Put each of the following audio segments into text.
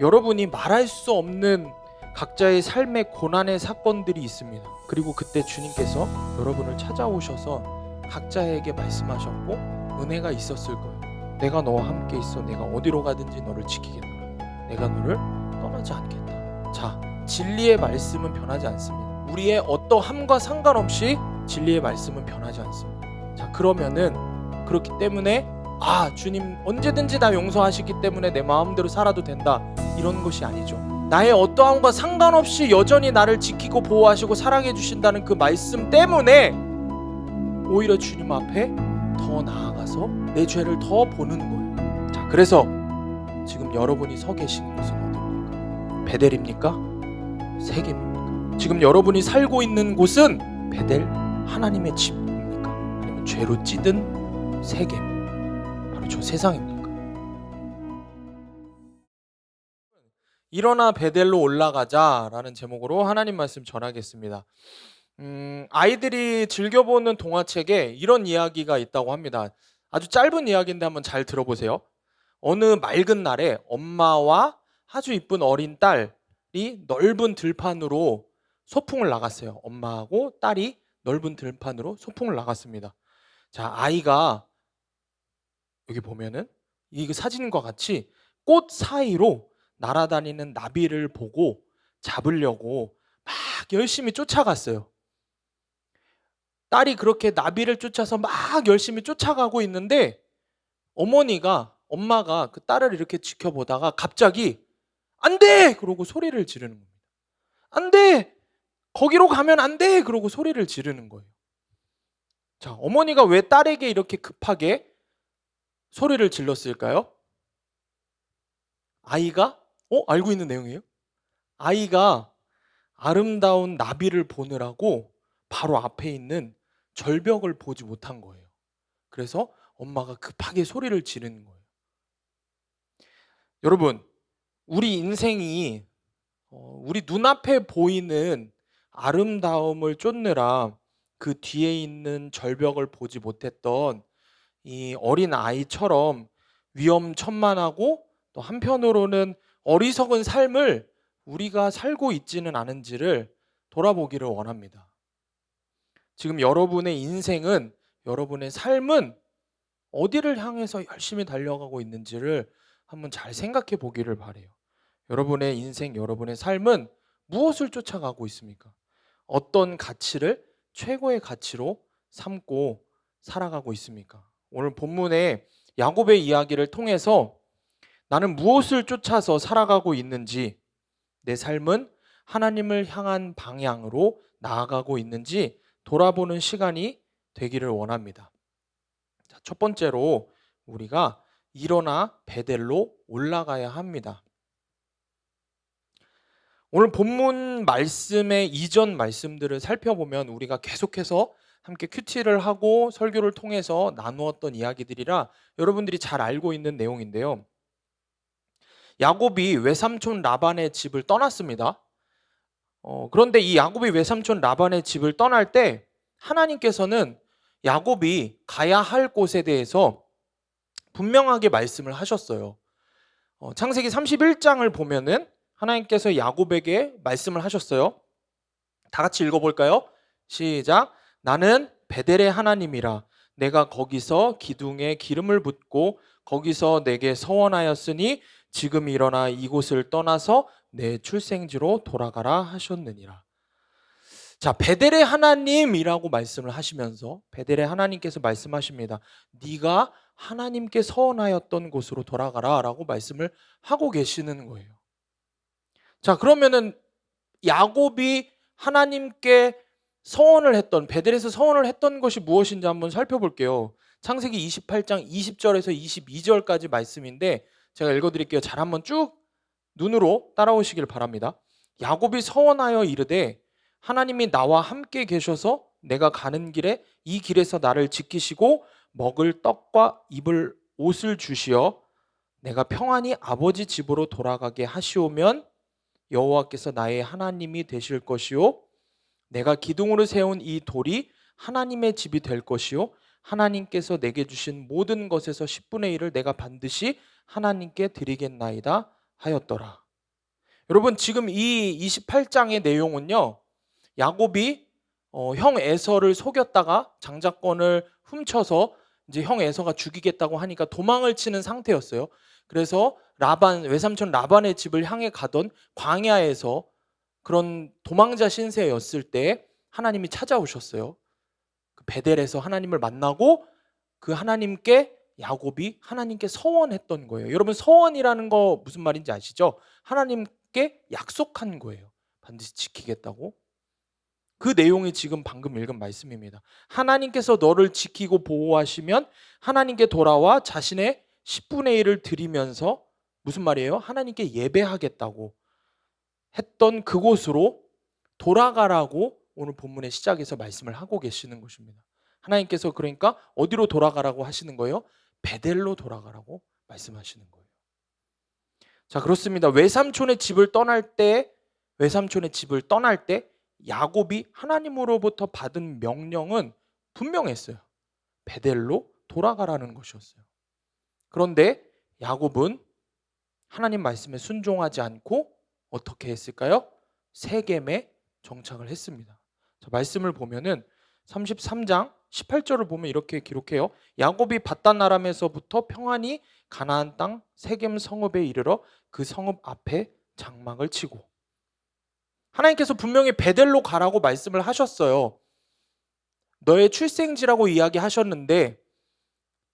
여러분이 말할 수 없는 각자의 삶의 고난의 사건들이 있습니다. 그리고 그때 주님께서 여러분을 찾아오셔서 각자에게 말씀하셨고 은혜가 있었을 거예요. 내가 너와 함께 있어. 내가 어디로 가든지 너를 지키겠노라. 내가 너를 떠나지 않겠다. 자, 진리의 말씀은 변하지 않습니다. 우리의 어떠함과 상관없이 진리의 말씀은 변하지 않습니다. 자, 그러면은 그렇기 때문에 주님 언제든지 나 용서하시기 때문에 내 마음대로 살아도 된다, 이런 것이 아니죠. 나의 어떠함과 상관없이 여전히 나를 지키고 보호하시고 사랑해 주신다는 그 말씀 때문에 오히려 주님 앞에 더 나아가서 내 죄를 더 보는 거예요. 자, 그래서 지금 여러분이 서 계신 곳은 어디입니까? 베델입니까? 세겜입니까? 지금 여러분이 살고 있는 곳은 베델, 하나님의 집입니까? 아니면 죄로 찌든 세겜, 바로 저 세상입니까? 일어나 베델로 올라가자라는 제목으로 하나님 말씀 전하겠습니다. 아이들이 즐겨보는 동화책에 이런 이야기가 있다고 합니다. 아주 짧은 이야기인데 한번 잘 들어보세요. 어느 맑은 날에 엄마와 아주 이쁜 어린 딸이 넓은 들판으로 소풍을 나갔어요. 엄마하고 딸이 넓은 들판으로 소풍을 나갔습니다. 자, 아이가 여기 보면은 이 사진과 같이 꽃 사이로 날아다니는 나비를 보고 잡으려고 막 열심히 쫓아갔어요. 딸이 그렇게 나비를 쫓아서 막 열심히 쫓아가고 있는데 엄마가 그 딸을 이렇게 지켜보다가 갑자기 안 돼! 그러고 소리를 지르는 겁니다. 안 돼! 거기로 가면 안 돼! 그러고 소리를 지르는 거예요. 자, 어머니가 왜 딸에게 이렇게 급하게 소리를 질렀을까요? 아이가 알고 있는 내용이에요? 아이가 아름다운 나비를 보느라고 바로 앞에 있는 절벽을 보지 못한 거예요. 그래서 엄마가 급하게 소리를 지르는 거예요. 여러분, 우리 인생이 우리 눈앞에 보이는 아름다움을 쫓느라 그 뒤에 있는 절벽을 보지 못했던 이 어린 아이처럼 위험천만하고 또 한편으로는 어리석은 삶을 우리가 살고 있지는 않은지를 돌아보기를 원합니다. 지금 여러분의 인생은, 여러분의 삶은 어디를 향해서 열심히 달려가고 있는지를 한번 잘 생각해 보기를 바라요. 여러분의 인생, 여러분의 삶은 무엇을 쫓아가고 있습니까? 어떤 가치를 최고의 가치로 삼고 살아가고 있습니까? 오늘 본문의 야곱의 이야기를 통해서 나는 무엇을 쫓아서 살아가고 있는지, 내 삶은 하나님을 향한 방향으로 나아가고 있는지 돌아보는 시간이 되기를 원합니다. 자, 첫 번째로 우리가 일어나 베델로 올라가야 합니다. 오늘 본문 말씀의 이전 말씀들을 살펴보면 우리가 계속해서 함께 큐티를 하고 설교를 통해서 나누었던 이야기들이라 여러분들이 잘 알고 있는 내용인데요. 야곱이 외삼촌 라반의 집을 떠났습니다. 그런데 이 야곱이 외삼촌 라반의 집을 떠날 때 하나님께서는 야곱이 가야 할 곳에 대해서 분명하게 말씀을 하셨어요. 창세기 31장을 보면은 하나님께서 야곱에게 말씀을 하셨어요. 다 같이 읽어볼까요? 시작. 나는 베델의 하나님이라. 내가 거기서 기둥에 기름을 붓고 거기서 내게 서원하였으니 지금 일어나 이곳을 떠나서 내 출생지로 돌아가라 하셨느니라. 자, 베델의 하나님이라고 말씀을 하시면서 베델의 하나님께서 말씀하십니다. 네가 하나님께 서원하였던 곳으로 돌아가라 라고 말씀을 하고 계시는 거예요. 자, 그러면은 야곱이 하나님께 서원을 했던, 베델에서 서원을 했던 것이 무엇인지 한번 살펴볼게요. 창세기 28장 20절에서 22절까지 말씀인데 제가 읽어드릴게요. 잘 한번 쭉 눈으로 따라오시길 바랍니다. 야곱이 서원하여 이르되 하나님이 나와 함께 계셔서 내가 가는 길에 이 길에서 나를 지키시고 먹을 떡과 입을 옷을 주시어 내가 평안히 아버지 집으로 돌아가게 하시오면 여호와께서 나의 하나님이 되실 것이요 내가 기둥으로 세운 이 돌이 하나님의 집이 될 것이요 하나님께서 내게 주신 모든 것에서 10분의 1을 내가 반드시 하나님께 드리겠나이다 하였더라. 여러분 지금 이 28장의 내용은요. 야곱이 형 에서를 속였다가 장자권을 훔쳐서 이제 형 에서가 죽이겠다고 하니까 도망을 치는 상태였어요. 그래서 외삼촌 라반의 집을 향해 가던 광야에서 그런 도망자 신세였을 때 하나님이 찾아오셨어요. 그 베델에서 하나님을 만나고 그 하나님께 야곱이 하나님께 서원했던 거예요. 여러분 서원이라는 거 무슨 말인지 아시죠? 하나님께 약속한 거예요. 반드시 지키겠다고. 그 내용이 지금 방금 읽은 말씀입니다. 하나님께서 너를 지키고 보호하시면 하나님께 돌아와 자신의 10분의 1을 드리면서 무슨 말이에요? 하나님께 예배하겠다고 했던 그곳으로 돌아가라고 오늘 본문의 시작에서 말씀을 하고 계시는 것입니다. 하나님께서 그러니까 어디로 돌아가라고 하시는 거예요? 베델로 돌아가라고 말씀하시는 거예요. 자, 그렇습니다. 외삼촌의 집을 떠날 때 야곱이 하나님으로부터 받은 명령은 분명했어요. 베델로 돌아가라는 것이었어요. 그런데 야곱은 하나님 말씀에 순종하지 않고 어떻게 했을까요? 세겜에 정착을 했습니다. 자, 말씀을 보면은 33장 18절을 보면 이렇게 기록해요. 야곱이 밧단 아람에서부터 평안히 가나안 땅 세겜 성읍에 이르러 그 성읍 앞에 장막을 치고. 하나님께서 분명히 베델로 가라고 말씀을 하셨어요. 너의 출생지라고 이야기하셨는데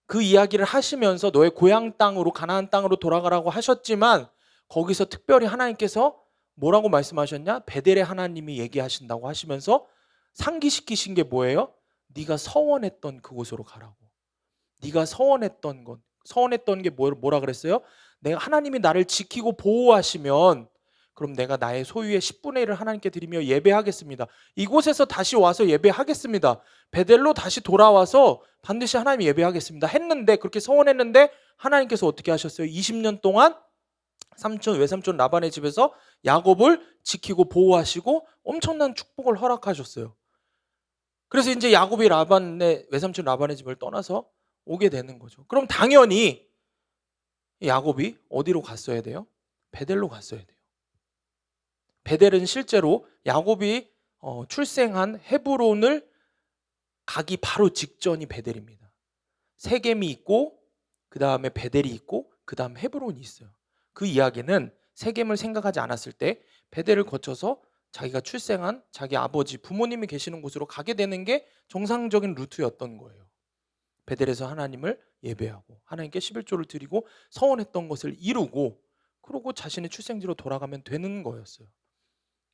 그 이야기를 하시면서 너의 고향 땅으로 가나안 땅으로 돌아가라고 하셨지만 거기서 특별히 하나님께서 뭐라고 말씀하셨냐? 베델의 하나님이 얘기하신다고 하시면서 상기시키신 게 뭐예요? 네가 서원했던 그곳으로 가라고. 네가 서원했던 게 뭐라 그랬어요? 내가 하나님이 나를 지키고 보호하시면 그럼 내가 나의 소유의 10분의 1을 하나님께 드리며 예배하겠습니다. 이곳에서 다시 와서 예배하겠습니다. 베델로 다시 돌아와서 반드시 하나님 예배하겠습니다. 했는데 그렇게 서원했는데 하나님께서 어떻게 하셨어요? 20년 동안 외삼촌 라반의 집에서 야곱을 지키고 보호하시고 엄청난 축복을 허락하셨어요. 그래서 이제 야곱이 외삼촌 라반의 집을 떠나서 오게 되는 거죠. 그럼 당연히 야곱이 어디로 갔어야 돼요? 베델로 갔어야 돼요. 베델은 실제로 야곱이 출생한 헤브론을 가기 바로 직전이 베델입니다. 세겜이 있고 그 다음에 베델이 있고 그 다음 헤브론이 있어요. 그 이야기는 세겜을 생각하지 않았을 때 베델을 거쳐서 자기가 출생한 자기 아버지 부모님이 계시는 곳으로 가게 되는 게 정상적인 루트였던 거예요. 베델에서 하나님을 예배하고 하나님께 11조를 드리고 서원했던 것을 이루고 그러고 자신의 출생지로 돌아가면 되는 거였어요.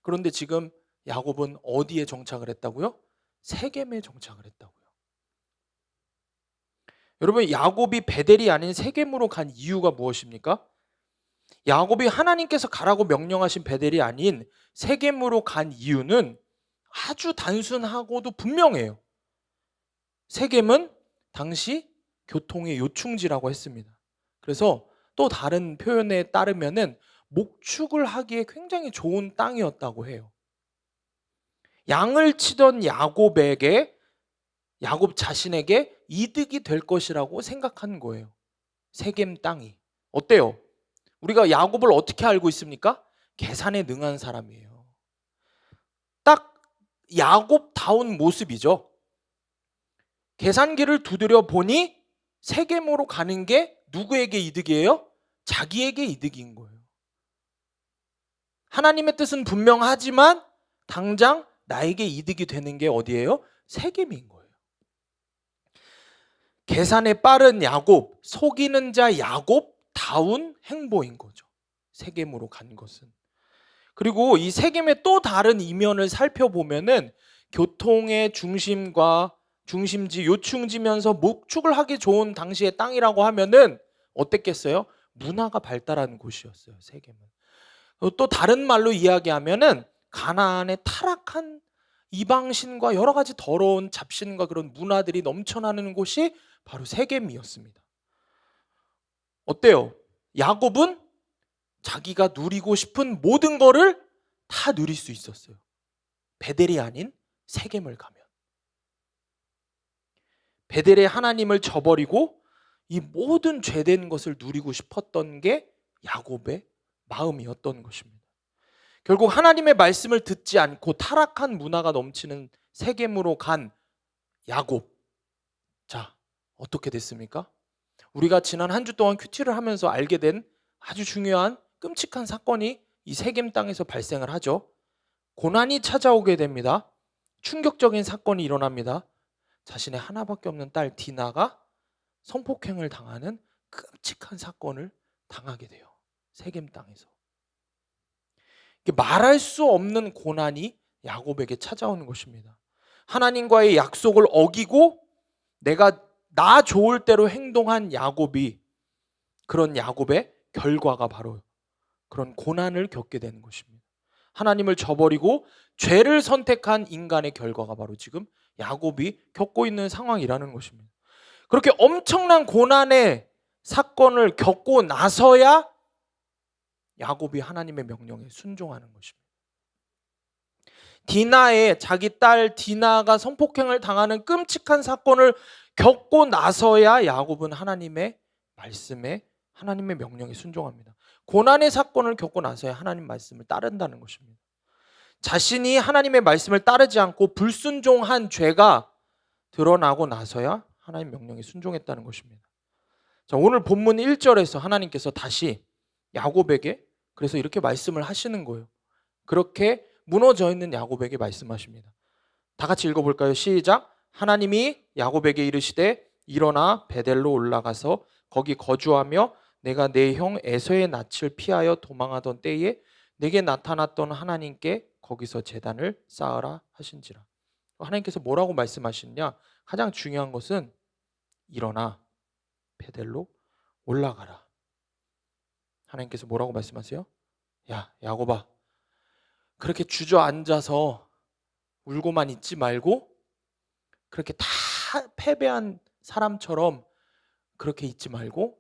그런데 지금 야곱은 어디에 정착을 했다고요? 세겜에 정착을 했다고요. 여러분 야곱이 베델이 아닌 세겜으로 간 이유가 무엇입니까? 야곱이 하나님께서 가라고 명령하신 베델이 아닌 세겜으로 간 이유는 아주 단순하고도 분명해요. 세겜은 당시 교통의 요충지라고 했습니다. 그래서 또 다른 표현에 따르면은 목축을 하기에 굉장히 좋은 땅이었다고 해요. 양을 치던 야곱 자신에게 이득이 될 것이라고 생각한 거예요. 세겜 땅이. 어때요? 우리가 야곱을 어떻게 알고 있습니까? 계산에 능한 사람이에요. 딱 야곱다운 모습이죠. 계산기를 두드려 보니 세겜으로 가는 게 누구에게 이득이에요? 자기에게 이득인 거예요. 하나님의 뜻은 분명하지만 당장 나에게 이득이 되는 게 어디예요? 세겜인 거예요. 계산에 빠른 야곱, 속이는 자 야곱다운 행보인 거죠. 세겜으로 간 것은. 그리고 이 세겜의 또 다른 이면을 살펴보면은 교통의 중심지, 요충지면서 목축을 하기 좋은 당시의 땅이라고 하면은 어땠겠어요? 문화가 발달한 곳이었어요, 세겜은. 또 다른 말로 이야기하면은 가나안의 타락한 이방신과 여러 가지 더러운 잡신과 그런 문화들이 넘쳐나는 곳이 바로 세겜이었습니다. 어때요? 야곱은 자기가 누리고 싶은 모든 거를 다 누릴 수 있었어요. 베델이 아닌 세겜을 가면. 베델의 하나님을 저버리고 이 모든 죄된 것을 누리고 싶었던 게 야곱의 마음이었던 것입니다. 결국 하나님의 말씀을 듣지 않고 타락한 문화가 넘치는 세겜으로 간 야곱. 자, 어떻게 됐습니까? 우리가 지난 한 주 동안 큐티를 하면서 알게 된 아주 중요한 끔찍한 사건이 이 세겜 땅에서 발생을 하죠. 고난이 찾아오게 됩니다. 충격적인 사건이 일어납니다. 자신의 하나밖에 없는 딸 디나가 성폭행을 당하는 끔찍한 사건을 당하게 돼요. 세겜 땅에서. 말할 수 없는 고난이 야곱에게 찾아오는 것입니다. 하나님과의 약속을 어기고 내가 나 좋을 대로 행동한 야곱이, 그런 야곱의 결과가 바로 그런 고난을 겪게 되는 것입니다. 하나님을 저버리고 죄를 선택한 인간의 결과가 바로 지금 야곱이 겪고 있는 상황이라는 것입니다. 그렇게 엄청난 고난의 사건을 겪고 나서야 야곱이 하나님의 명령에 순종하는 것입니다. 자기 딸 디나가 성폭행을 당하는 끔찍한 사건을 겪고 나서야 야곱은 하나님의 말씀에, 하나님의 명령에 순종합니다. 고난의 사건을 겪고 나서야 하나님 말씀을 따른다는 것입니다. 자신이 하나님의 말씀을 따르지 않고 불순종한 죄가 드러나고 나서야 하나님 명령에 순종했다는 것입니다. 자, 오늘 본문 1절에서 하나님께서 다시 야곱에게 그래서 이렇게 말씀을 하시는 거예요. 그렇게 무너져 있는 야곱에게 말씀하십니다. 다 같이 읽어볼까요? 시작. 하나님이 야곱에게 이르시되 일어나 베델로 올라가서 거기 거주하며 내가 내 형 에서의 낯을 피하여 도망하던 때에 내게 나타났던 하나님께 거기서 제단을 쌓으라 하신지라. 하나님께서 뭐라고 말씀하시느냐? 가장 중요한 것은 일어나 베델로 올라가라. 하나님께서 뭐라고 말씀하세요? 야, 야곱아, 그렇게 주저앉아서 울고만 있지 말고 그렇게 다 패배한 사람처럼 그렇게 있지 말고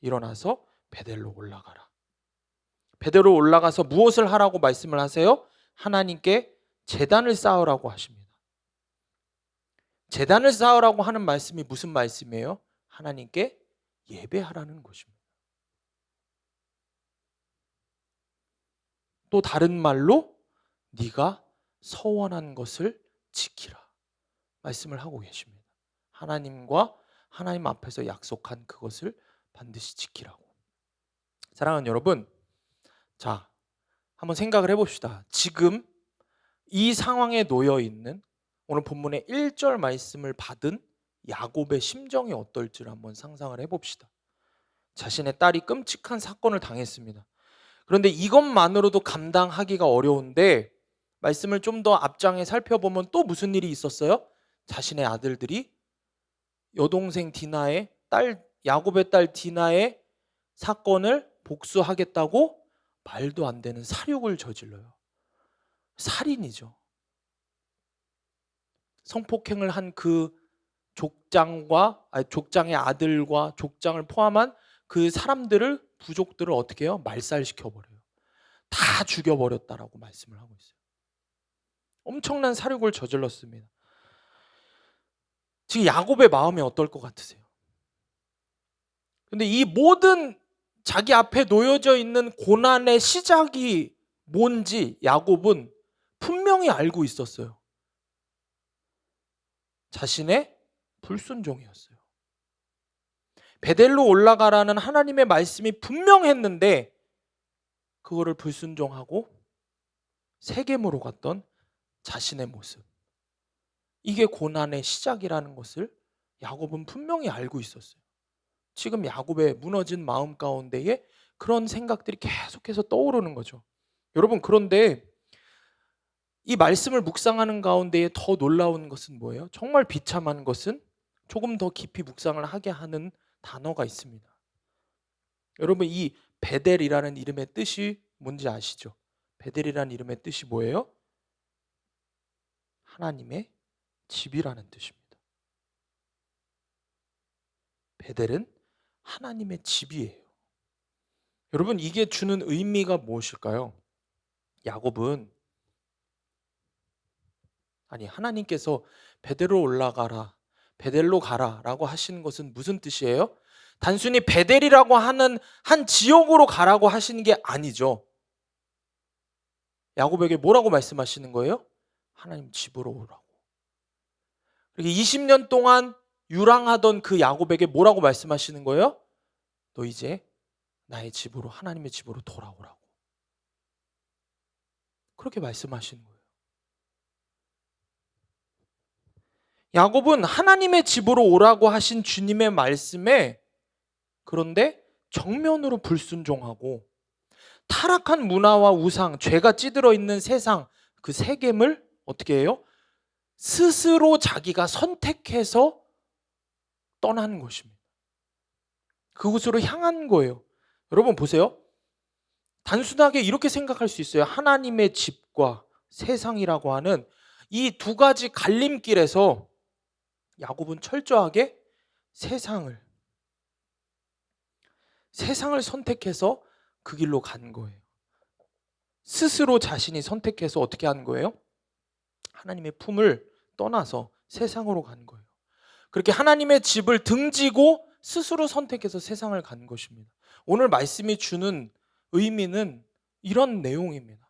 일어나서 베델로 올라가라. 베델로 올라가서 무엇을 하라고 말씀을 하세요? 하나님께 제단을 쌓으라고 하십니다. 제단을 쌓으라고 하는 말씀이 무슨 말씀이에요? 하나님께 예배하라는 것입니다. 또 다른 말로 네가 서원한 것을 지키라 말씀을 하고 계십니다. 하나님 앞에서 약속한 그것을 반드시 지키라고. 사랑하는 여러분, 자, 한번 생각을 해봅시다. 지금 이 상황에 놓여 있는 오늘 본문의 1절 말씀을 받은 야곱의 심정이 어떨지를 한번 상상을 해봅시다. 자신의 딸이 끔찍한 사건을 당했습니다. 그런데 이것만으로도 감당하기가 어려운데 말씀을 좀 더 앞장에 살펴보면 또 무슨 일이 있었어요? 자신의 아들들이 여동생 디나의 딸, 야곱의 딸 디나의 사건을 복수하겠다고 말도 안 되는 살육을 저질러요. 살인이죠. 성폭행을 한 그 족장의 아들과 족장을 포함한 그 사람들을, 부족들을 어떻게 해요? 말살시켜버려요. 다 죽여버렸다라고 말씀을 하고 있어요. 엄청난 살육을 저질렀습니다. 지금 야곱의 마음이 어떨 것 같으세요? 근데 이 모든 자기 앞에 놓여져 있는 고난의 시작이 뭔지 야곱은 분명히 알고 있었어요. 자신의 불순종이었어요. 베델로 올라가라는 하나님의 말씀이 분명했는데 그거를 불순종하고 세겜으로 갔던 자신의 모습, 이게 고난의 시작이라는 것을 야곱은 분명히 알고 있었어요. 지금 야곱의 무너진 마음 가운데에 그런 생각들이 계속해서 떠오르는 거죠. 여러분, 그런데 이 말씀을 묵상하는 가운데에 더 놀라운 것은 뭐예요? 정말 비참한 것은 조금 더 깊이 묵상을 하게 하는 단어가 있습니다. 여러분, 이 베델이라는 이름의 뜻이 뭔지 아시죠? 베델이라는 이름의 뜻이 뭐예요? 하나님의 집이라는 뜻입니다. 베델은 하나님의 집이에요. 여러분, 이게 주는 의미가 무엇일까요? 하나님께서 베델로 올라가라, 베델로 가라 라고 하시는 것은 무슨 뜻이에요? 단순히 베델이라고 하는 한 지역으로 가라고 하시는 게 아니죠. 야곱에게 뭐라고 말씀하시는 거예요? 하나님 집으로 오라고. 20년 동안 유랑하던 그 야곱에게 뭐라고 말씀하시는 거예요? 너 이제 나의 집으로, 하나님의 집으로 돌아오라고. 그렇게 말씀하시는 거예요. 야곱은 하나님의 집으로 오라고 하신 주님의 말씀에 그런데 정면으로 불순종하고 타락한 문화와 우상, 죄가 찌들어 있는 세상, 그 세겜을 어떻게 해요? 스스로 자기가 선택해서 떠난 것입니다. 그곳으로 향한 거예요. 여러분 보세요. 단순하게 이렇게 생각할 수 있어요. 하나님의 집과 세상이라고 하는 이 두 가지 갈림길에서 야곱은 철저하게 세상을 선택해서 그 길로 간 거예요. 스스로 자신이 선택해서 어떻게 한 거예요? 하나님의 품을 떠나서 세상으로 간 거예요. 그렇게 하나님의 집을 등지고 스스로 선택해서 세상을 간 것입니다. 오늘 말씀이 주는 의미는 이런 내용입니다.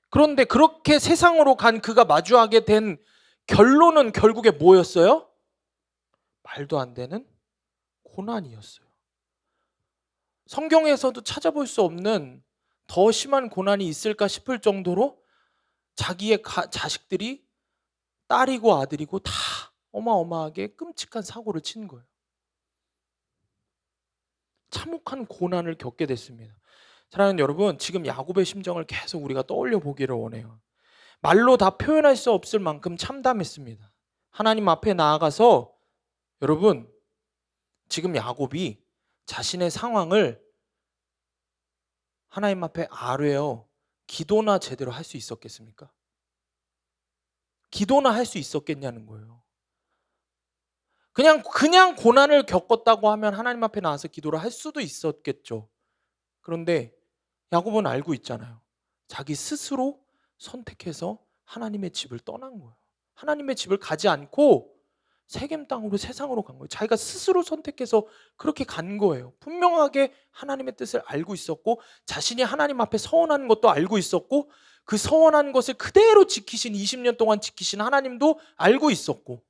그런데 그렇게 세상으로 간 그가 마주하게 된 결론은 결국에 뭐였어요? 말도 안 되는 고난이었어요. 성경에서도 찾아볼 수 없는 더 심한 고난이 있을까 싶을 정도로 자기의 자식들이 딸이고 아들이고 다 어마어마하게 끔찍한 사고를 친 거예요. 참혹한 고난을 겪게 됐습니다. 사랑하는 여러분, 지금 야곱의 심정을 계속 우리가 떠올려 보기를 원해요. 말로 다 표현할 수 없을 만큼 참담했습니다. 하나님 앞에 나아가서 여러분, 지금 야곱이 자신의 상황을 하나님 앞에 아뢰어 기도나 제대로 할 수 있었겠습니까? 기도나 할 수 있었겠냐는 거예요. 그냥 고난을 겪었다고 하면 하나님 앞에 나와서 기도를 할 수도 있었겠죠. 그런데 야곱은 알고 있잖아요. 자기 스스로 선택해서 하나님의 집을 떠난 거예요. 하나님의 집을 가지 않고 세겜 땅으로, 세상으로 간 거예요. 자기가 스스로 선택해서 그렇게 간 거예요. 분명하게 하나님의 뜻을 알고 있었고 자신이 하나님 앞에 서원하는 것도 알고 있었고 그 서원한 것을 그대로 지키신 20년 동안 지키신 하나님도 알고 있었고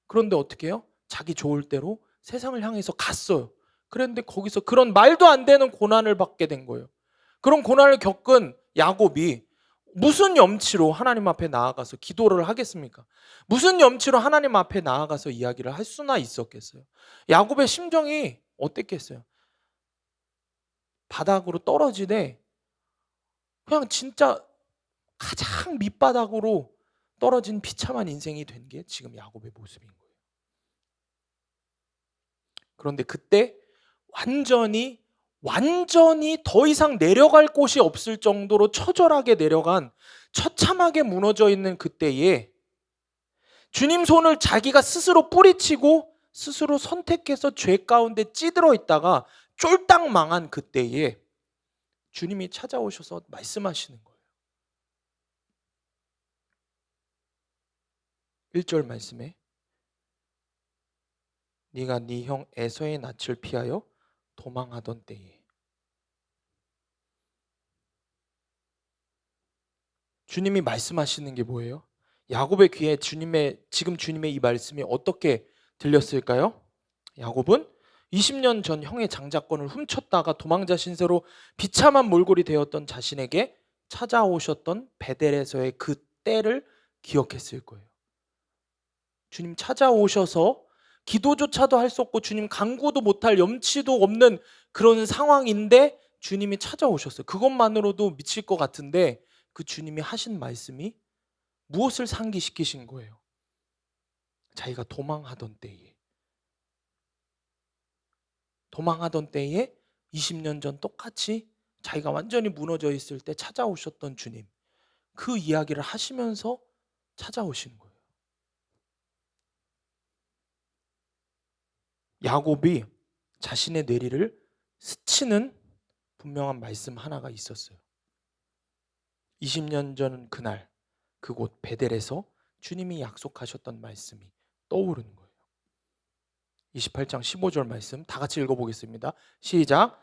그런데 어떻게 해요? 자기 좋을 대로 세상을 향해서 갔어요. 그런데 거기서 그런 말도 안 되는 고난을 받게 된 거예요. 그런 고난을 겪은 야곱이 무슨 염치로 하나님 앞에 나아가서 기도를 하겠습니까? 무슨 염치로 하나님 앞에 나아가서 이야기를 할 수나 있었겠어요? 야곱의 심정이 어땠겠어요? 바닥으로 떨어지되 그냥 진짜 가장 밑바닥으로 떨어진 비참한 인생이 된 게 지금 야곱의 모습인 거예요. 그런데 그때 완전히 더 이상 내려갈 곳이 없을 정도로 처절하게 내려간 처참하게 무너져 있는 그때에 주님 손을 자기가 스스로 뿌리치고 스스로 선택해서 죄 가운데 찌들어 있다가 쫄딱 망한 그때에 주님이 찾아오셔서 말씀하시는 거예요. 1절 말씀에 네가 네 형 에서의 낯을 피하여 도망하던 때에 주님이 말씀하시는 게 뭐예요? 야곱의 귀에 지금 주님의 이 말씀이 어떻게 들렸을까요? 야곱은 20년 전 형의 장자권을 훔쳤다가 도망자 신세로 비참한 몰골이 되었던 자신에게 찾아오셨던 베델에서의 그 때를 기억했을 거예요. 주님 찾아오셔서 기도조차도 할 수 없고 주님 간구도 못할 염치도 없는 그런 상황인데 주님이 찾아오셨어요. 그것만으로도 미칠 것 같은데 그 주님이 하신 말씀이 무엇을 상기시키신 거예요? 자기가 도망하던 때에 20년 전 똑같이 자기가 완전히 무너져 있을 때 찾아오셨던 주님, 그 이야기를 하시면서 찾아오신 거예요. 야곱이 자신의 뇌리를 스치는 분명한 말씀 하나가 있었어요. 20년 전 그날 그곳 베델에서 주님이 약속하셨던 말씀이 떠오르는 거예요. 28장 15절 말씀 다 같이 읽어보겠습니다. 시작.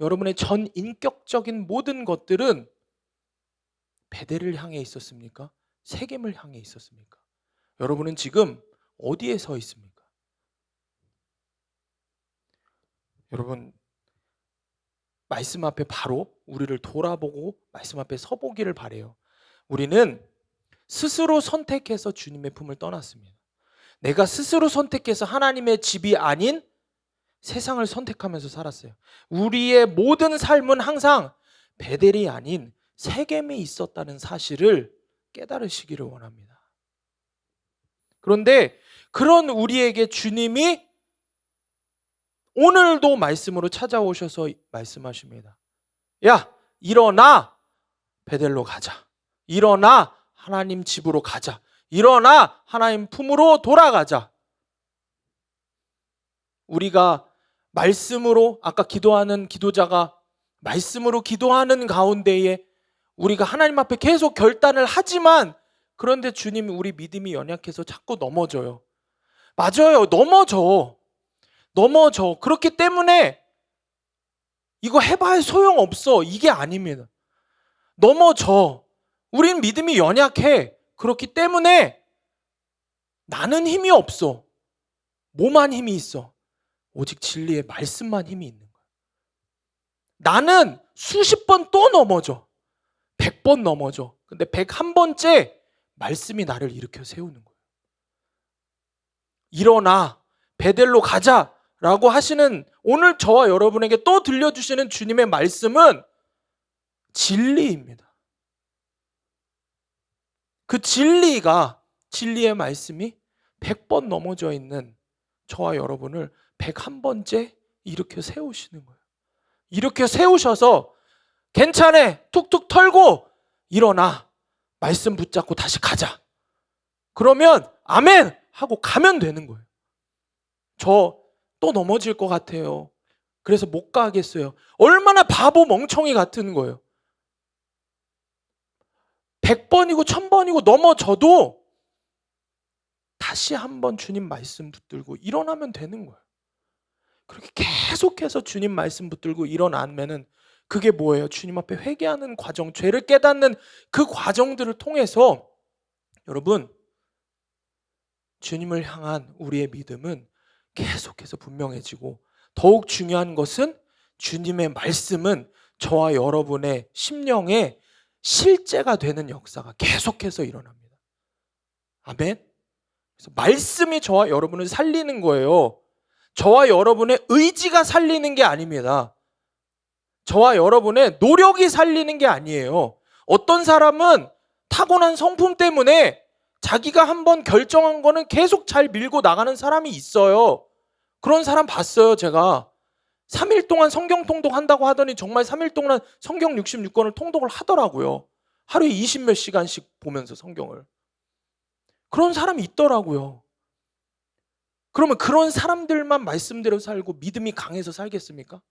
여러분의 전 인격적인 모든 것들은 베델을 향해 있었습니까? 세겜을 향해 있었습니까? 여러분은 지금 어디에 서 있습니까? 여러분, 말씀 앞에 바로 우리를 돌아보고 말씀 앞에 서보기를 바래요. 우리는 스스로 선택해서 주님의 품을 떠났습니다. 내가 스스로 선택해서 하나님의 집이 아닌 세상을 선택하면서 살았어요. 우리의 모든 삶은 항상 베델이 아닌 세겜이 있었다는 사실을 깨달으시기를 원합니다. 그런데 그런 우리에게 주님이 오늘도 말씀으로 찾아오셔서 말씀하십니다. 야, 일어나 베델로 가자. 일어나 하나님 집으로 가자. 일어나 하나님 품으로 돌아가자. 우리가 말씀으로, 아까 기도하는 기도자가 말씀으로 기도하는 가운데에 우리가 하나님 앞에 계속 결단을 하지만, 그런데 주님이 우리 믿음이 연약해서 자꾸 넘어져요. 맞아요. 넘어져. 그렇기 때문에 이거 해봐야 소용없어, 이게 아닙니다. 넘어져. 우린 믿음이 연약해. 그렇기 때문에 나는 힘이 없어. 뭐만 힘이 있어? 오직 진리의 말씀만 힘이 있는 거야. 나는 수십 번 또 넘어져. 100번 넘어져. 근데 101번째 말씀이 나를 일으켜 세우는 거예요. 일어나 베델로 가자 라고 하시는, 오늘 저와 여러분에게 또 들려주시는 주님의 말씀은 진리입니다. 그 진리의 말씀이 100번 넘어져 있는 저와 여러분을 101번째 일으켜 세우시는 거예요. 일으켜 세우셔서 괜찮아, 툭툭 털고 일어나, 말씀 붙잡고 다시 가자. 그러면 아멘 하고 가면 되는 거예요. 저 또 넘어질 것 같아요. 그래서 못 가겠어요. 얼마나 바보 멍청이 같은 거예요. 100번이고 1000번이고 넘어져도 다시 한번 주님 말씀 붙들고 일어나면 되는 거예요. 그렇게 계속해서 주님 말씀 붙들고 일어나면은 그게 뭐예요? 주님 앞에 회개하는 과정, 죄를 깨닫는 그 과정들을 통해서 여러분, 주님을 향한 우리의 믿음은 계속해서 분명해지고, 더욱 중요한 것은 주님의 말씀은 저와 여러분의 심령에 실제가 되는 역사가 계속해서 일어납니다. 아멘. 그래서 말씀이 저와 여러분을 살리는 거예요. 저와 여러분의 의지가 살리는 게 아닙니다. 저와 여러분의 노력이 살리는 게 아니에요. 어떤 사람은 타고난 성품 때문에 자기가 한번 결정한 거는 계속 잘 밀고 나가는 사람이 있어요. 그런 사람 봤어요, 제가. 3일 동안 성경 통독한다고 하더니 정말 3일 동안 성경 66권을 통독을 하더라고요. 하루에 20몇 시간씩 보면서 성경을. 그런 사람이 있더라고요. 그러면 그런 사람들만 말씀대로 살고 믿음이 강해서 살겠습니까?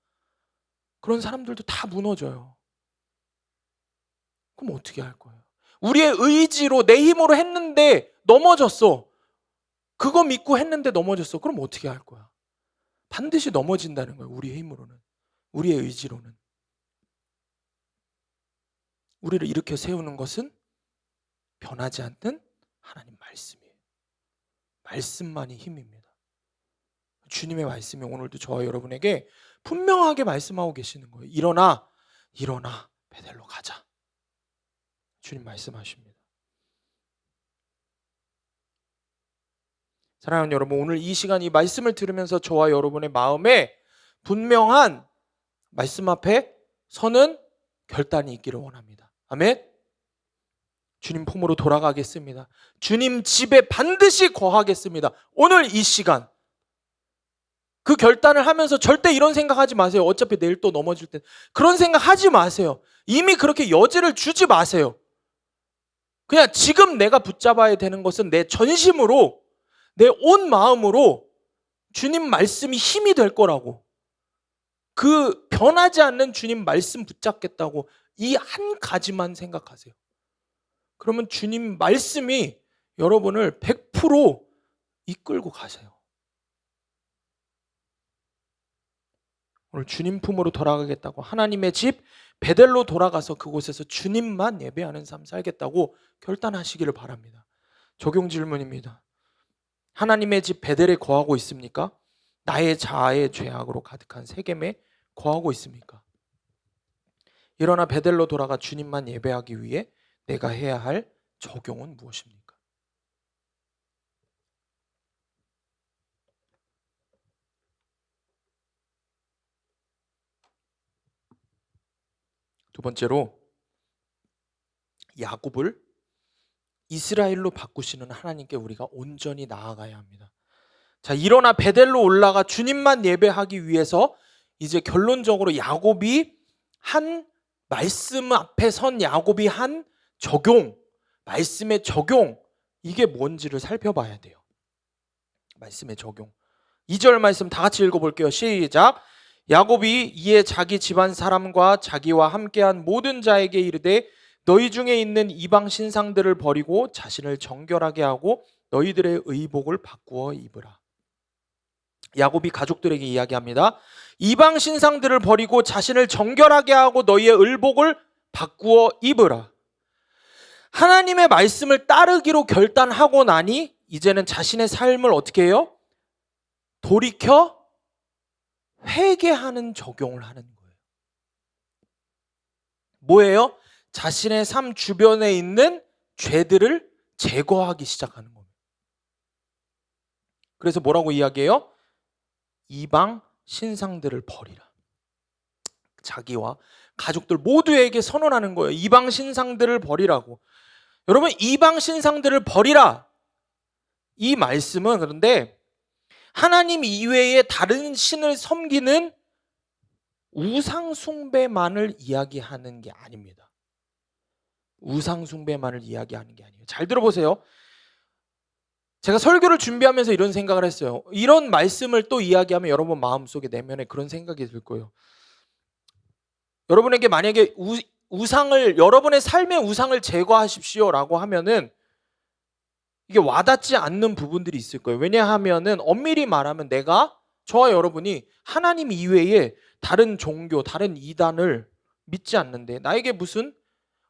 그런 사람들도 다 무너져요. 그럼 어떻게 할 거예요? 우리의 의지로 내 힘으로 했는데 넘어졌어. 그거 믿고 했는데 넘어졌어. 그럼 어떻게 할 거야? 반드시 넘어진다는 거예요. 우리의 힘으로는. 우리의 의지로는. 우리를 일으켜 세우는 것은 변하지 않는 하나님 말씀이에요. 말씀만이 힘입니다. 주님의 말씀이 오늘도 저와 여러분에게 분명하게 말씀하고 계시는 거예요. 일어나 베델로 가자. 주님 말씀하십니다. 사랑하는 여러분, 오늘 이 시간 이 말씀을 들으면서 저와 여러분의 마음에 분명한 말씀 앞에 서는 결단이 있기를 원합니다. 아멘. 주님 품으로 돌아가겠습니다. 주님 집에 반드시 거하겠습니다. 오늘 이 시간 그 결단을 하면서 절대 이런 생각하지 마세요. 어차피 내일 또 넘어질 때. 그런 생각하지 마세요. 이미 그렇게 여지를 주지 마세요. 그냥 지금 내가 붙잡아야 되는 것은 내 전심으로, 내 온 마음으로 주님 말씀이 힘이 될 거라고, 그 변하지 않는 주님 말씀 붙잡겠다고 이 한 가지만 생각하세요. 그러면 주님 말씀이 여러분을 100% 이끌고 가세요. 오늘 주님 품으로 돌아가겠다고, 하나님의 집 베델로 돌아가서 그곳에서 주님만 예배하는 삶 살겠다고 결단하시기를 바랍니다. 적용 질문입니다. 하나님의 집 베델에 거하고 있습니까? 나의 자아의 죄악으로 가득한 세겜에 거하고 있습니까? 일어나 베델로 돌아가 주님만 예배하기 위해 내가 해야 할 적용은 무엇입니까? 두 번째로, 야곱을 이스라엘로 바꾸시는 하나님께 우리가 온전히 나아가야 합니다. 자, 일어나 베델로 올라가 주님만 예배하기 위해서 이제 결론적으로 야곱이 한, 말씀 앞에 선 야곱이 한 적용, 말씀의 적용, 이게 뭔지를 살펴봐야 돼요. 말씀의 적용. 2절 말씀 다 같이 읽어볼게요. 시작. 야곱이 이에 자기 집안 사람과 자기와 함께한 모든 자에게 이르되 너희 중에 있는 이방 신상들을 버리고 자신을 정결하게 하고 너희들의 의복을 바꾸어 입으라. 야곱이 가족들에게 이야기합니다. 이방 신상들을 버리고 자신을 정결하게 하고 너희의 의복을 바꾸어 입으라. 하나님의 말씀을 따르기로 결단하고 나니 이제는 자신의 삶을 어떻게 해요? 돌이켜 회개하는 적용을 하는 거예요. 뭐예요? 자신의 삶 주변에 있는 죄들을 제거하기 시작하는 겁니다. 그래서 뭐라고 이야기해요? 이방 신상들을 버리라. 자기와 가족들 모두에게 선언하는 거예요. 이방 신상들을 버리라고. 여러분, 이방 신상들을 버리라. 이 말씀은 그런데 하나님 이외에 다른 신을 섬기는 우상 숭배만을 이야기하는 게 아닙니다. 우상 숭배만을 이야기하는 게 아니에요. 잘 들어보세요. 제가 설교를 준비하면서 이런 생각을 했어요. 이런 말씀을 또 이야기하면 여러분 마음속에 내면에 그런 생각이 들 거예요. 여러분에게 만약에 우상을, 여러분의 삶의 우상을 제거하십시오라고 하면은 이게 와닿지 않는 부분들이 있을 거예요. 왜냐하면은 엄밀히 말하면 저와 여러분이 하나님 이외에 다른 종교, 다른 이단을 믿지 않는데 나에게 무슨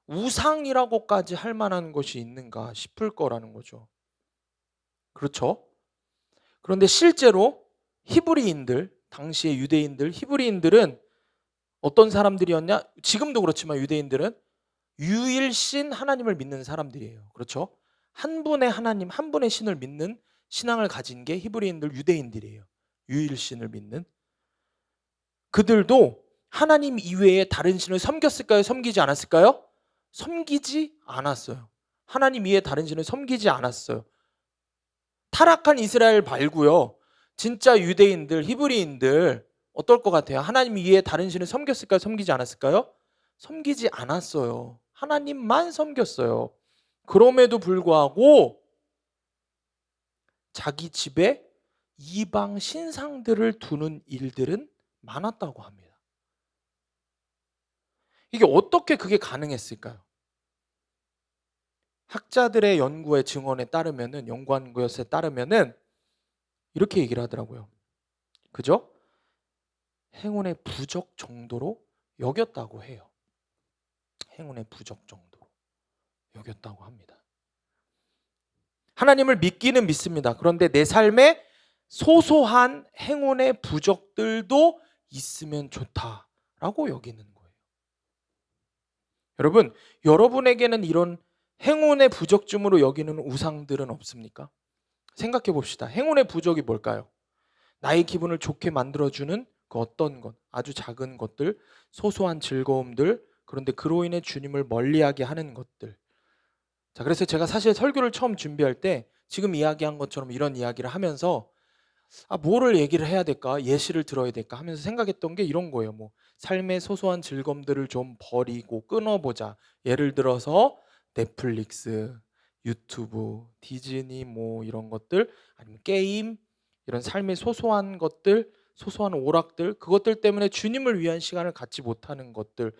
우상이라고까지 할 만한 것이 있는가 싶을 거라는 거죠. 그렇죠? 그런데 실제로 히브리인들, 당시의 유대인들, 히브리인들은 어떤 사람들이었냐? 지금도 그렇지만 유대인들은 유일신 하나님을 믿는 사람들이에요. 그렇죠? 한 분의 하나님, 한 분의 신을 믿는 신앙을 가진 게 히브리인들, 유대인들이에요. 유일신을 믿는. 그들도 하나님 이외에 다른 신을 섬겼을까요? 섬기지 않았을까요? 섬기지 않았어요. 하나님 이외에 다른 신을 섬기지 않았어요. 타락한 이스라엘 말고요. 진짜 유대인들, 히브리인들 어떨 것 같아요? 하나님 이외에 다른 신을 섬겼을까요? 섬기지 않았을까요? 섬기지 않았어요. 하나님만 섬겼어요. 그럼에도 불구하고 자기 집에 이방 신상들을 두는 일들은 많았다고 합니다. 이게 어떻게 그게 가능했을까요? 학자들의 연구의 증언에 따르면은, 연구한 것에 따르면은 이렇게 얘기를 하더라고요. 그죠? 행운의 부적 정도로 여겼다고 해요. 행운의 부적 정도로 여겼다고 합니다. 하나님을 믿기는 믿습니다. 그런데 내 삶에 소소한 행운의 부적들도 있으면 좋다라고 여기는 거예요. 여러분, 여러분에게는 이런 행운의 부적쯤으로 여기는 우상들은 없습니까? 생각해 봅시다. 행운의 부적이 뭘까요? 나의 기분을 좋게 만들어주는 그 어떤 것, 아주 작은 것들, 소소한 즐거움들, 그런데 그로 인해 주님을 멀리하게 하는 것들. 자, 그래서 제가 사실 설교를 처음 준비할 때 지금 이야기한 것처럼 이런 이야기를 하면서 뭐를 얘기를 해야 될까? 예시를 들어야 될까? 하면서 생각했던 게 이런 거예요. 삶의 소소한 즐거움들을 좀 버리고 끊어보자. 예를 들어서 넷플릭스, 유튜브, 디즈니 이런 것들, 아니면 게임, 이런 삶의 소소한 것들, 소소한 오락들, 그것들 때문에 주님을 위한 시간을 갖지 못하는 것들,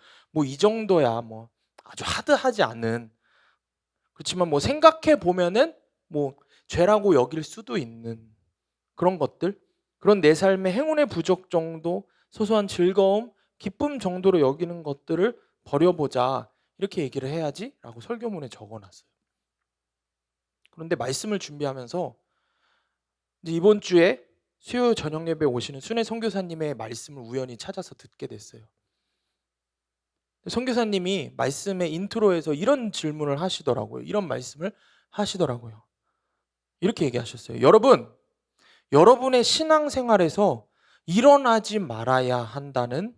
이 정도야 아주 하드하지 않은, 그렇지만 생각해 보면은 죄라고 여길 수도 있는 그런 것들, 그런 내 삶의 행운의 부족 정도 소소한 즐거움, 기쁨 정도로 여기는 것들을 버려보자. 이렇게 얘기를 해야지 라고 설교문에 적어놨어요. 그런데 말씀을 준비하면서 이제 이번 주에 수요 저녁 예배 오시는 순회 선교사님의 말씀을 우연히 찾아서 듣게 됐어요. 선교사님이 말씀의 인트로에서 이런 질문을 하시더라고요. 이런 말씀을 하시더라고요. 이렇게 얘기하셨어요. 여러분의 신앙생활에서 일어나지 말아야 한다는,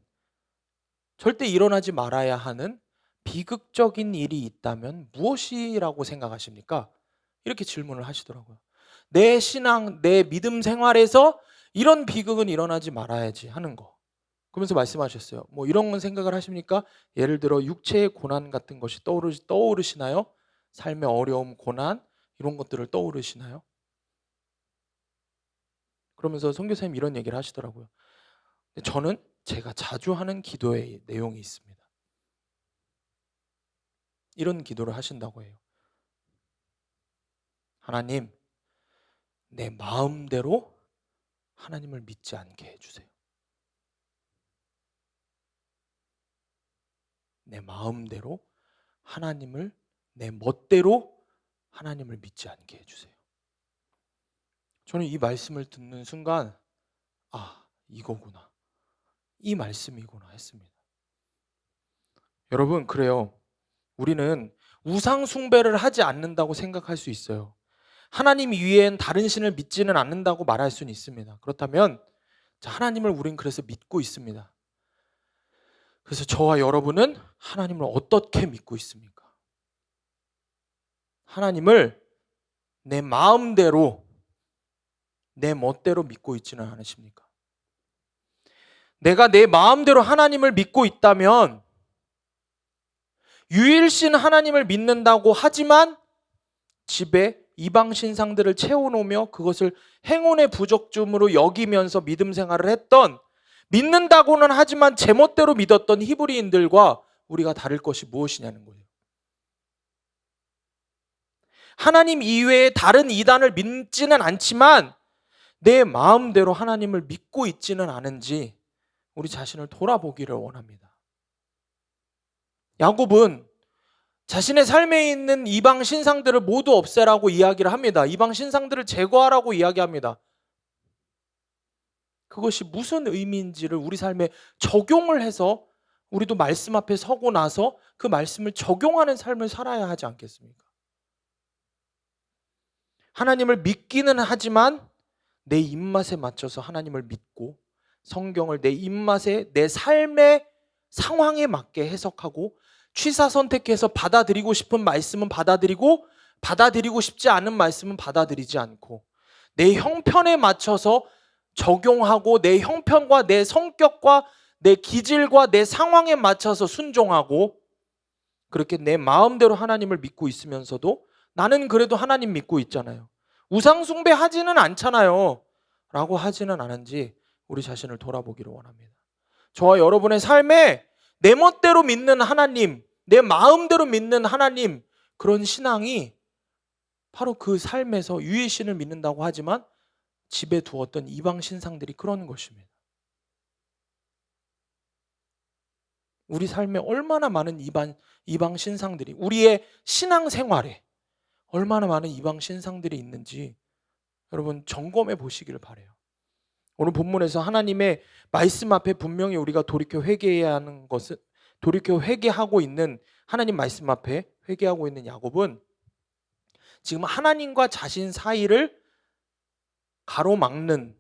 절대 일어나지 말아야 하는 비극적인 일이 있다면 무엇이라고 생각하십니까? 이렇게 질문을 하시더라고요. 내 신앙, 내 믿음 생활에서 이런 비극은 일어나지 말아야지 하는 거. 그러면서 말씀하셨어요. 뭐 이런 생각을 하십니까? 예를 들어 육체의 고난 같은 것이 떠오르시나요? 삶의 어려움, 고난 이런 것들을 떠오르시나요? 그러면서 선교사님 이런 얘기를 하시더라고요. 저는 제가 자주 하는 기도의 내용이 있습니다. 이런 기도를 하신다고 해요. 하나님, 내 마음대로 하나님을 믿지 않게 해주세요. 내 마음대로 하나님을, 내 멋대로 하나님을 믿지 않게 해주세요. 저는 이 말씀을 듣는 순간 이거구나, 이 말씀이구나 했습니다. 여러분, 그래요. 우리는 우상 숭배를 하지 않는다고 생각할 수 있어요. 하나님 이외엔 다른 신을 믿지는 않는다고 말할 수는 있습니다. 그렇다면 하나님을 우린 그래서 믿고 있습니다. 그래서 저와 여러분은 하나님을 어떻게 믿고 있습니까? 하나님을 내 마음대로, 내 멋대로 믿고 있지는 않으십니까? 내가 내 마음대로 하나님을 믿고 있다면 유일신 하나님을 믿는다고 하지만 집에 이방 신상들을 채워놓으며 그것을 행운의 부적점으로 여기면서 믿음 생활을 했던, 믿는다고는 하지만 제멋대로 믿었던 히브리인들과 우리가 다를 것이 무엇이냐는 거예요. 하나님 이외에 다른 이단을 믿지는 않지만 내 마음대로 하나님을 믿고 있지는 않은지 우리 자신을 돌아보기를 원합니다. 야곱은 자신의 삶에 있는 이방 신상들을 모두 없애라고 이야기를 합니다. 이방 신상들을 제거하라고 이야기합니다. 그것이 무슨 의미인지를 우리 삶에 적용을 해서 우리도 말씀 앞에 서고 나서 그 말씀을 적용하는 삶을 살아야 하지 않겠습니까? 하나님을 믿기는 하지만 내 입맛에 맞춰서 하나님을 믿고 성경을 내 입맛에, 내 삶의 상황에 맞게 해석하고 취사 선택해서 받아들이고 싶은 말씀은 받아들이고 받아들이고 싶지 않은 말씀은 받아들이지 않고 내 형편에 맞춰서 적용하고 내 형편과 내 성격과 내 기질과 내 상황에 맞춰서 순종하고, 그렇게 내 마음대로 하나님을 믿고 있으면서도 나는 그래도 하나님 믿고 있잖아요, 우상 숭배하지는 않잖아요 라고 하지는 않은지 우리 자신을 돌아보기를 원합니다. 저와 여러분의 삶에 내 멋대로 믿는 하나님, 내 마음대로 믿는 하나님, 그런 신앙이 바로 그 삶에서 유일신을 믿는다고 하지만 집에 두었던 이방 신상들이 그런 것입니다. 우리 삶에 얼마나 많은 이방 신상들이, 우리의 신앙 생활에 얼마나 많은 이방 신상들이 있는지 여러분 점검해 보시기를 바라요. 오늘 본문에서 하나님의 말씀 앞에 분명히 우리가 돌이켜 회개해야 하는 것은, 돌이켜 회개하고 있는, 하나님 말씀 앞에 회개하고 있는 야곱은 지금 하나님과 자신 사이를 가로막는,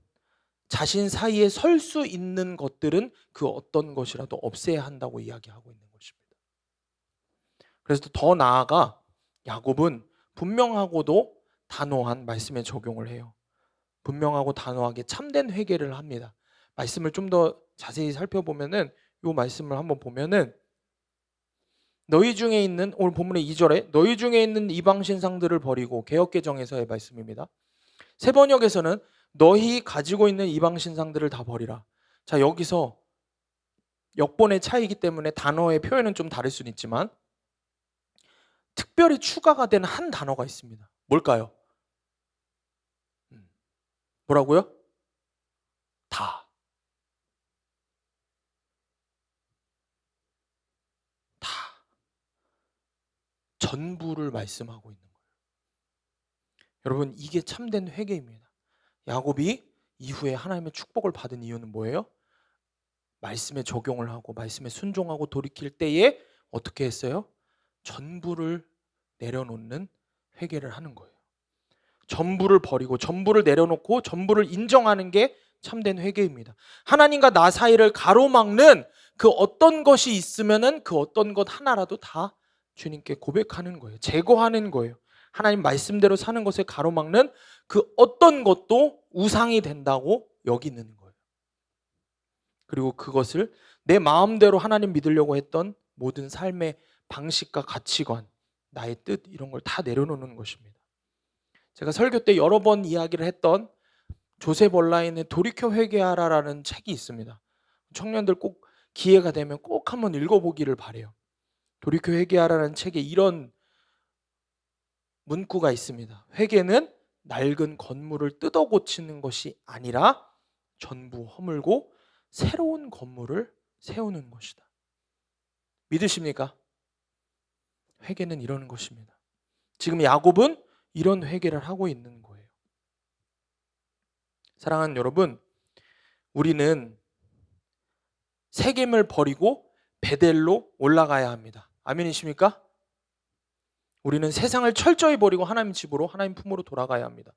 자신 사이에 설 수 있는 것들은 그 어떤 것이라도 없애야 한다고 이야기하고 있는 것입니다. 그래서 더 나아가 야곱은 분명하고도 단호한 말씀에 적용을 해요. 분명하고 단호하게 참된 회개를 합니다. 말씀을 좀 더 자세히 살펴보면은, 이 말씀을 한번 보면은, 너희 중에 있는, 오늘 본문의 2절에 너희 중에 있는 이방 신상들을 버리고, 개역개정에서의 말씀입니다. 세번역에서는 너희 가지고 있는 이방 신상들을 다 버리라. 자, 여기서 역본의 차이기 때문에 단어의 표현은 좀 다를 수는 있지만 특별히 추가가 된 한 단어가 있습니다. 뭘까요? 뭐라고요? 다. 전부를 말씀하고 있는 거예요. 여러분, 이게 참된 회개입니다. 야곱이 이후에 하나님의 축복을 받은 이유는 뭐예요? 말씀에 적용을 하고 말씀에 순종하고 돌이킬 때에 어떻게 했어요? 전부를 내려놓는 회개를 하는 거예요. 전부를 버리고 전부를 내려놓고 전부를 인정하는 게 참된 회개입니다. 하나님과 나 사이를 가로막는 그 어떤 것이 있으면은 그 어떤 것 하나라도 다 주님께 고백하는 거예요. 제거하는 거예요. 하나님 말씀대로 사는 것에 가로막는 그 어떤 것도 우상이 된다고 여기는 거예요. 그리고 그것을 내 마음대로 하나님 믿으려고 했던 모든 삶의 방식과 가치관, 나의 뜻 이런 걸 다 내려놓는 것입니다. 제가 설교 때 여러 번 이야기를 했던 조셉 얼라인의 돌이켜 회개하라라는 책이 있습니다. 청년들 꼭 기회가 되면 꼭 한번 읽어보기를 바래요. 돌이켜 회개하라는 책에 이런 문구가 있습니다. 회개는 낡은 건물을 뜯어 고치는 것이 아니라 전부 허물고 새로운 건물을 세우는 것이다. 믿으십니까? 회개는 이러는 것입니다. 지금 야곱은 이런 회개를 하고 있는 거예요. 사랑하는 여러분, 우리는 세겜을 버리고 베델로 올라가야 합니다. 아멘이십니까? 우리는 세상을 철저히 버리고 하나님 집으로, 하나님 품으로 돌아가야 합니다.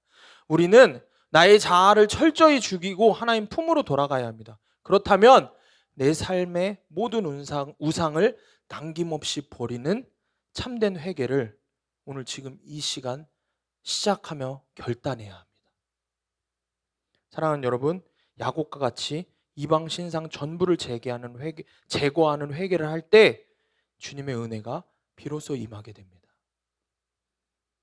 우리는 나의 자아를 철저히 죽이고 하나님 품으로 돌아가야 합니다. 그렇다면 내 삶의 모든 우상을 남김없이 버리는 참된 회개를 오늘 지금 이 시간 시작하며 결단해야 합니다. 사랑하는 여러분, 야곱과 같이 이방 신상 전부를 제거하는 회개를 할 때 주님의 은혜가 비로소 임하게 됩니다.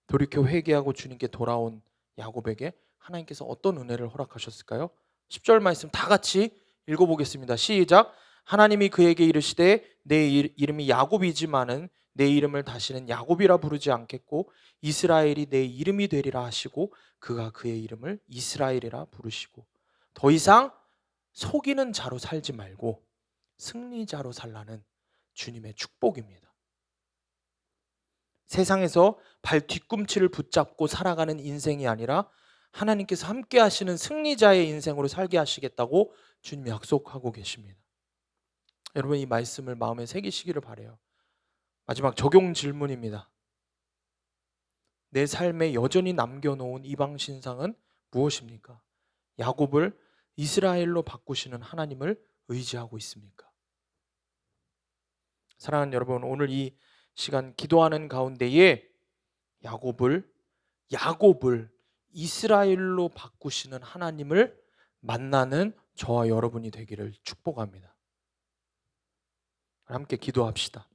돌이켜 회개하고 주님께 돌아온 야곱에게 하나님께서 어떤 은혜를 허락하셨을까요? 10절 말씀 다 같이 읽어보겠습니다. 시작. 하나님이 그에게 이르시되 내 이름이 야곱이지만은 내 이름을 다시는 야곱이라 부르지 않겠고 이스라엘이 내 이름이 되리라 하시고 그가 그의 이름을 이스라엘이라 부르시고 더 이상 속이는 자로 살지 말고 승리자로 살라는 주님의 축복입니다. 세상에서 발 뒤꿈치를 붙잡고 살아가는 인생이 아니라 하나님께서 함께 하시는 승리자의 인생으로 살게 하시겠다고 주님이 약속하고 계십니다. 여러분, 이 말씀을 마음에 새기시기를 바라요. 마지막 적용 질문입니다. 내 삶에 여전히 남겨놓은 이방 신상은 무엇입니까? 야곱을 이스라엘로 바꾸시는 하나님을 의지하고 있습니까? 사랑하는 여러분, 오늘 이 시간 기도하는 가운데에 야곱을 이스라엘로 바꾸시는 하나님을 만나는 저와 여러분이 되기를 축복합니다. 함께 기도합시다.